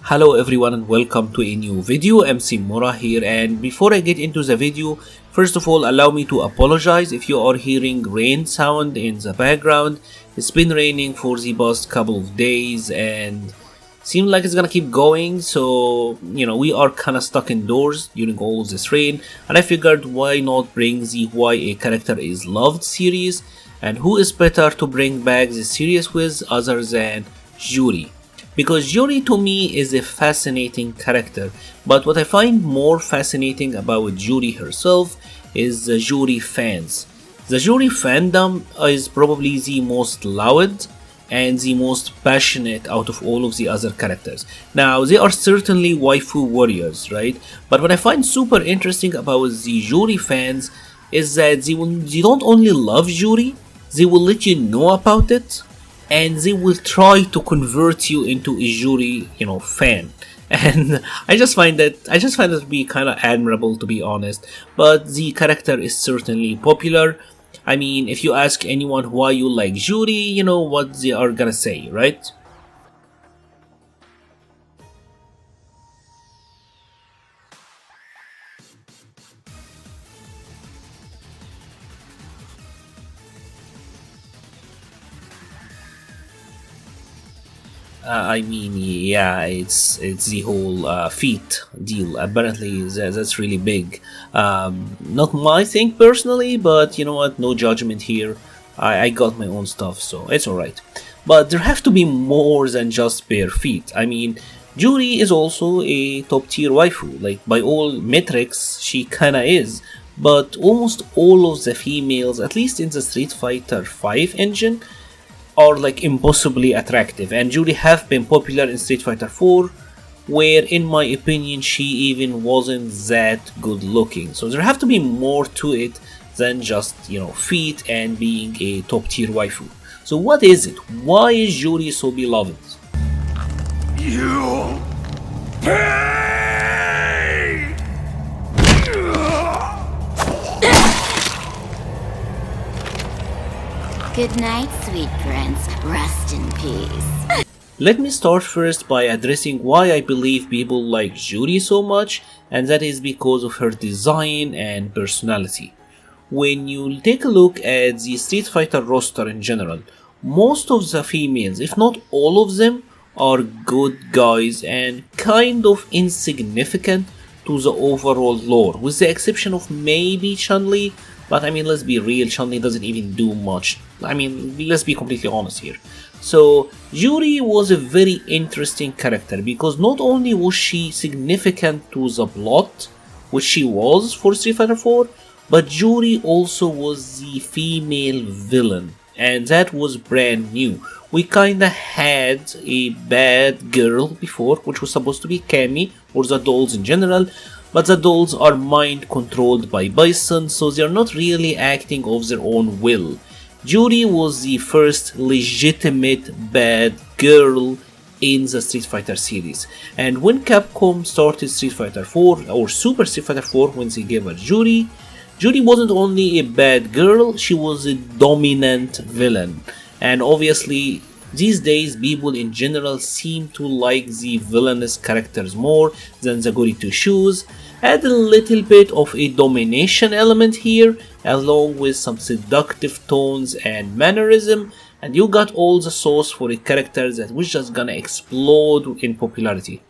Hello everyone and welcome to a new video. MC-Mura here, and before I get into the video, first of all allow me to apologize if you are hearing rain sound in the background. It's been raining for the past couple of days and seems like it's gonna keep going, so we are kinda stuck indoors during all this rain, and I figured why not bring the Why a Character is Loved series, and who is better to bring back this series with other than Juri. Because Juri to me is a fascinating character, but what I find more fascinating about Juri herself is the Juri fans. The Juri fandom is probably the most loud and the most passionate out of all of the other characters. Now, they are certainly waifu warriors, right? But what I find super interesting about the Juri fans is that they don't only love Juri, they will let you know about it, and they will try to convert you into a Juri, fan. And I just find that to be kind of admirable, to be honest. But the character is certainly popular. I mean, if you ask anyone why you like Juri, you know what they are gonna say, right? Yeah, it's the whole feet deal. Apparently, that's really big. Not my thing personally, but you know what? No judgment here. I got my own stuff, so it's alright. But there have to be more than just bare feet. I mean, Juri is also a top tier waifu. Like by all metrics, she kinda is. But almost all of the females, at least in the Street Fighter V engine, are like impossibly attractive, and Juri have been popular in Street Fighter 4, where in my opinion she even wasn't that good looking. So there have to be more to it than just feet and being a top tier waifu. So what is it? Why is Juri so beloved? You pay! Good night, sweet prince. Rest in peace. Let me start first by addressing why I believe people like Juri so much, and that is because of her design and personality. When you take a look at the Street Fighter roster in general, most of the females, if not all of them, are good guys and kind of insignificant to the overall lore, with the exception of maybe Chun-Li. But I mean, let's be real, Chun-Li doesn't even do much. I mean, let's be completely honest here. So, Juri was a very interesting character because not only was she significant to the plot, which she was for Street Fighter 4, but Juri also was the female villain, and that was brand new. We kinda had a bad girl before, which was supposed to be Cammy, or the dolls in general, but the dolls are mind controlled by Bison, so they're not really acting of their own will. Juri was the first legitimate bad girl in the Street Fighter series, and when Capcom started Street Fighter 4 or Super Street Fighter 4, when they gave her Juri, Juri wasn't only a bad girl, she was a dominant villain. And obviously these days people in general seem to like the villainous characters more than the goody two shoes. Add a little bit of a domination element here, along with some seductive tones and mannerism, and you got all the sauce for a character that was just gonna explode in popularity.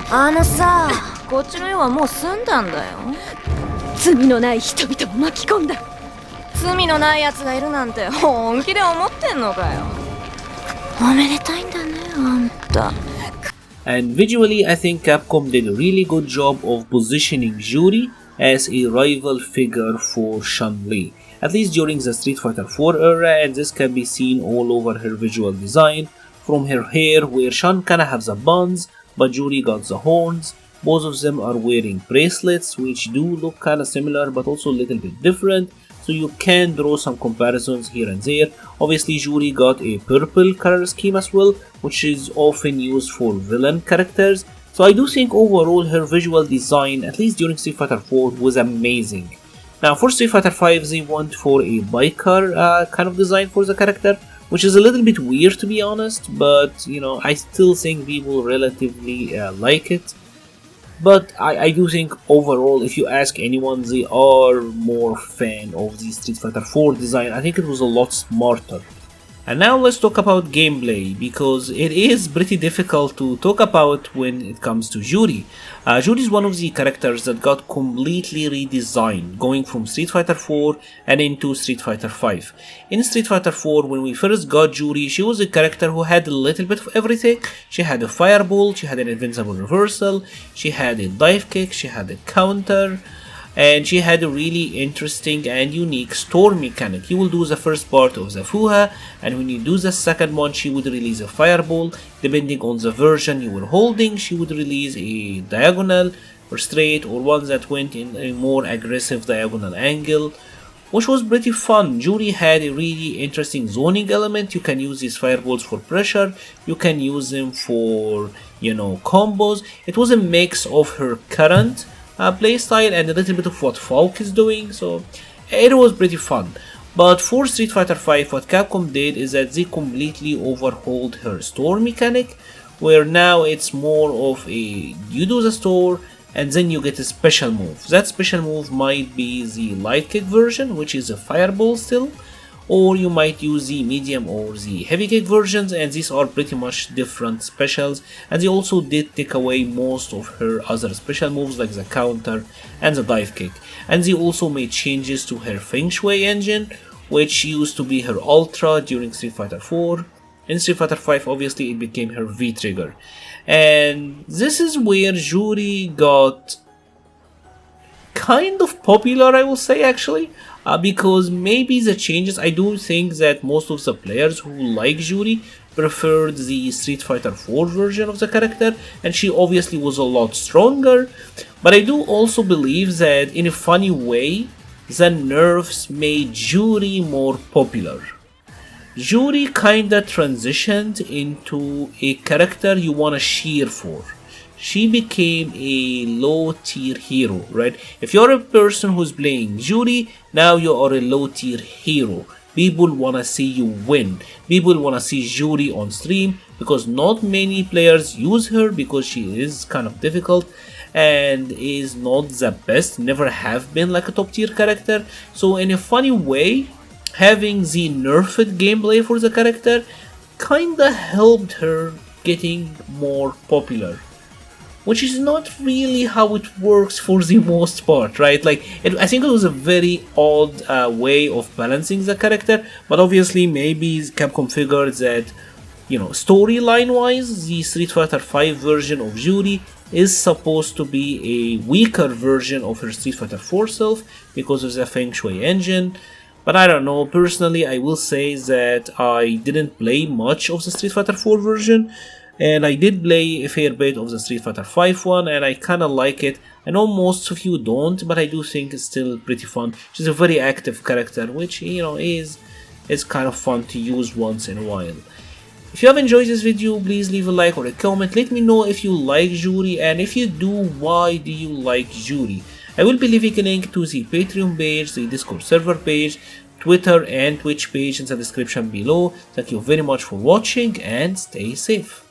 あのさ、こっちの世はもう済んだんだよ。罪のない人々を巻き込んだ。罪のない奴がいるなんて本気で思ってんのかよ。おめでたいんだね、あんた。 And visually, I think Capcom did a really good job of positioning Juri as a rival figure for Chun-Li, at least during the Street Fighter 4 era, and this can be seen all over her visual design, from her hair where Shun kinda has the buns, but Juri got the horns. Both of them are wearing bracelets, which do look kinda similar but also a little bit different, so you can draw some comparisons here and there. Obviously Juri got a purple color scheme as well, which is often used for villain characters, so I do think overall her visual design, at least during Street Fighter 4, was amazing. Now for Street Fighter V, they went for a biker kind of design for the character, which is a little bit weird to be honest, but you know, I still think people relatively like it. But I do think overall, if you ask anyone, they are more fan of the Street Fighter 4 design. I think it was a lot smarter. And now let's talk about gameplay, because it is pretty difficult to talk about when it comes to Juri. Juri is one of the characters that got completely redesigned, going from Street Fighter 4 and into Street Fighter 5. In Street Fighter 4, when we first got Juri, she was a character who had a little bit of everything. She had a fireball, she had an invincible reversal, she had a dive kick, she had a counter, and she had a really interesting and unique storm mechanic. You will do the first part of the Fuha, and when you do the second one, she would release a fireball. Depending on the version you were holding, she would release a diagonal or straight, or one that went in a more aggressive diagonal angle, which was pretty fun. Juri had a really interesting zoning element. You can use these fireballs for pressure, you can use them for, you know, combos. It was a mix of her current playstyle and a little bit of what Falk is doing, so it was pretty fun. But for Street Fighter V, what Capcom did is that they completely overhauled her store mechanic, where now it's more of a, you do the store and then you get a special move. That special move might be the light kick version, which is a fireball still, or you might use the medium or the heavy kick versions, and these are pretty much different specials. And they also did take away most of her other special moves like the counter and the dive kick. And they also made changes to her Feng Shui engine, which used to be her Ultra during Street Fighter 4. In Street Fighter 5, obviously it became her V-Trigger. And this is where Juri got kind of popular, I will say, actually. Because maybe the changes, I do think that most of the players who like Juri preferred the Street Fighter 4 version of the character, and she obviously was a lot stronger. But I do also believe that in a funny way, the nerfs made Juri more popular. Juri kinda transitioned into a character you wanna cheer for. She became a low tier hero, right? If you're a person who's playing Juri, now you are a low tier hero. People wanna see you win. People wanna see Juri on stream, because not many players use her because she is kind of difficult and is not the best, never have been like a top tier character. So in a funny way, having the nerfed gameplay for the character kinda helped her getting more popular. Which is not really how it works for the most part, right? Like, I think it was a very odd way of balancing the character, but obviously maybe Capcom figured that, you know, storyline wise, the Street Fighter V version of Juri is supposed to be a weaker version of her Street Fighter 4 self because of the Feng Shui engine. But I don't know, personally I will say that I didn't play much of the Street Fighter 4 version, and I did play a fair bit of the Street Fighter 5 one, and I kinda like it. I know most of you don't, but I do think it's still pretty fun. She's a very active character, which, you know, is kind of fun to use once in a while. If you have enjoyed this video, please leave a like or a comment. Let me know if you like Juri, and if you do, why do you like Juri? I will be leaving a link to the Patreon page, the Discord server page, Twitter and Twitch page in the description below. Thank you very much for watching, and stay safe.